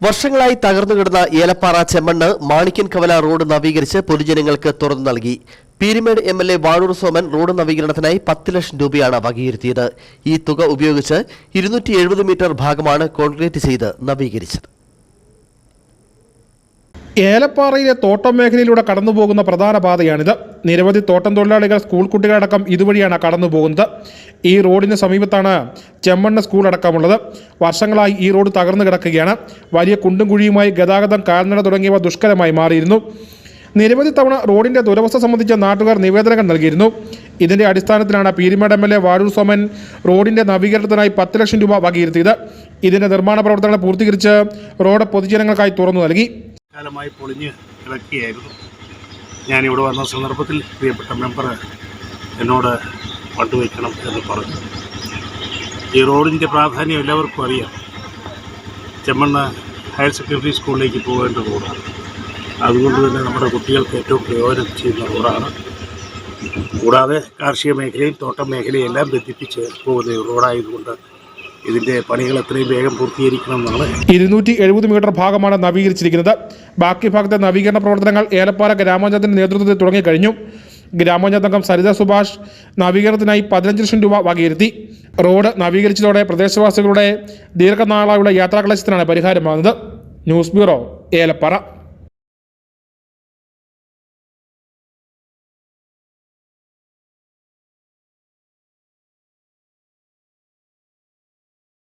വർഷങ്ങളായി തകർന്നുകിടന്ന ഏലപ്പാറ ചെമ്മണ്ണ് മാണിക്യൻകവല റോഡ് നവീകരിച്ച് പൊതുജനങ്ങൾക്ക് തുറന്നു നൽകി. പീരുമേട് എംഎൽഎ വാഴൂർ സോമൻ റോഡ് നവീകരണത്തിനായി 10 ലക്ഷം രൂപയാണ് വകയിരുത്തിയത്. ഈ തുക ഉപയോഗിച്ച് 270 മീറ്റർ ഭാഗമാണ് കോൺക്രീറ്റ് ചെയ്ത് നവീകരിച്ചത്. ഏലപ്പാറയിലെ തോട്ടം മേഖലയിലൂടെ കടന്നുപോകുന്ന പ്രധാന പാതയാണിത്. നിരവധി തോട്ടം തൊഴിലാളികൾ, സ്കൂൾ കുട്ടികളടക്കം ഇതുവഴിയാണ് കടന്നുപോകുന്നത്. ഈ റോഡിന് സമീപത്താണ് ചെമ്മണ്ണ് സ്കൂൾ അടക്കമുള്ളത്. വർഷങ്ങളായി ഈ റോഡ് തകർന്നു കിടക്കുകയാണ്. വലിയ കുണ്ടും കുഴിയുമായി ഗതാഗതം, കാൽനട തുടങ്ങിയവ ദുഷ്കരമായി മാറിയിരുന്നു. നിരവധി തവണ റോഡിന്റെ ദുരവസ്ഥ സംബന്ധിച്ച നാട്ടുകാർ നിവേദനങ്ങൾ നൽകിയിരുന്നു. ഇതിന്റെ അടിസ്ഥാനത്തിലാണ് പീരുമേട് എംഎൽഎ വാഴൂർ സോമൻ റോഡിന്റെ നവീകരണത്തിനായി 10 ലക്ഷം രൂപ വകയിരുത്തിയത്. ഇതിന്റെ നിർമ്മാണ പ്രവർത്തനങ്ങൾ പൂർത്തീകരിച്ച് റോഡ് പൊതുജനങ്ങൾക്കായി തുറന്നു നൽകി. കാലമായി പൊളിഞ്ഞ് കിടക്കുകയായിരുന്നു. ഞാനിവിടെ വന്ന സന്ദർഭത്തിൽ പ്രിയപ്പെട്ട മെമ്പർ എന്നോട് പണ്ടുവയ്ക്കണം എന്ന് പറഞ്ഞു. ഈ റോഡിൻ്റെ പ്രാധാന്യം എല്ലാവർക്കും അറിയാം. ചെമ്മണ്ണ് ഹയർ സെക്കൻഡറി സ്കൂളിലേക്ക് പോകേണ്ട റോഡാണ്. അതുകൊണ്ട് തന്നെ നമ്മുടെ കുട്ടികൾക്ക് ഏറ്റവും പ്രയോജനം ചെയ്യുന്ന റോഡാണ്. കൂടാതെ കാർഷിക മേഖലയും തോട്ടം മേഖലയും എല്ലാം ബന്ധിപ്പിച്ച് പോകുന്ന റോഡായതുകൊണ്ട് ഇതിൻ്റെ പണികൾ എത്രയും വേഗം പൂർത്തീകരിക്കണമെന്നാണ്. 270 മീറ്റർ ഭാഗമാണ് നവീകരിച്ചിരിക്കുന്നത്. ബാക്കി ഭാഗത്തെ നവീകരണ പ്രവർത്തനങ്ങൾ ഏലപ്പാറ ഗ്രാമപഞ്ചായത്തിന്റെ നേതൃത്വത്തിൽ തുടങ്ങിക്കഴിഞ്ഞു. ഗ്രാമപഞ്ചായത്ത് അംഗം സരിത സുഭാഷ് നവീകരണത്തിനായി 15 ലക്ഷം രൂപ വകയിരുത്തി. റോഡ് നവീകരിച്ചതോടെ പ്രദേശവാസികളുടെ ദീർഘനാളായുള്ള യാത്രാക്ലേശത്തിനാണ് പരിഹാരമാകുന്നത്. News bureau, Elappara.